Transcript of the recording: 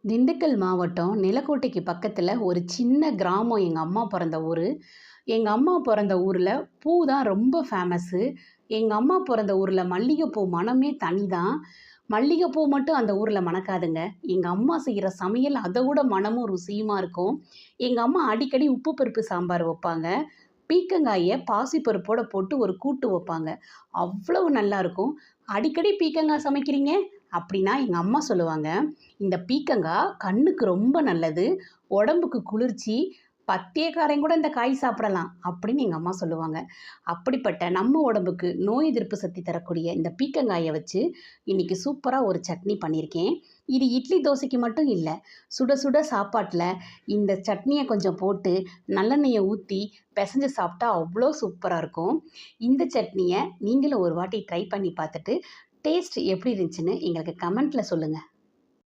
திண்டுக்கல் மாவட்டம் நிலக்கோட்டைக்கு பக்கத்தில் ஒரு சின்ன கிராமம். எங்கள் அம்மா பிறந்த ஊர். எங்கள் அம்மா பிறந்த ஊரில் பூ தான் ரொம்ப ஃபேமஸ்ஸு. எங்கள் அம்மா பிறந்த ஊரில் மல்லிகைப்பூ மணமே தனி தான். மல்லிகைப்பூ மட்டும் அந்த ஊரில் மணக்காதுங்க. எங்கள் அம்மா செய்கிற சமையல் அதை விட மணமும் ருசியுமா இருக்கும். எங்கள் அம்மா அடிக்கடி உப்பு பருப்பு சாம்பார் வைப்பாங்க. பீர்க்கங்காயை பாசிப்பருப்போட போட்டு ஒரு கூட்டு வைப்பாங்க. அவ்வளவு நல்லாயிருக்கும். அடிக்கடி பீர்க்கங்காய் சமைக்கிறீங்க அப்படின்னா எங்கள் அம்மா சொல்லுவாங்க, இந்த பீர்க்கங்காய் கண்ணுக்கு ரொம்ப நல்லது, உடம்புக்கு குளிர்ச்சி, பத்தியக்காரன் கூட இந்த காய் சாப்பிடலாம் அப்படின்னு எங்கள் அம்மா சொல்லுவாங்க. அப்படிப்பட்ட நம்ம உடம்புக்கு நோய் எதிர்ப்பு சக்தி தரக்கூடிய இந்த பீர்க்கங்காயை வச்சு இன்றைக்கி சூப்பராக ஒரு சட்னி பண்ணியிருக்கேன். இது இட்லி தோசைக்கு மட்டும் இல்லை, சுட சுட சாப்பாட்டில் இந்த சட்னியை கொஞ்சம் போட்டு நல்லெண்ணெயை ஊற்றி பிசைஞ்சு சாப்பிட்டா அவ்வளோ சூப்பராக இருக்கும். இந்த சட்னியை நீங்களும் ஒரு வாட்டி ட்ரை பண்ணி பார்த்துட்டு டேஸ்ட் எப்படி இருந்துச்சுன்னு எங்களுக்கு கமெண்ட்டில் சொல்லுங்கள்.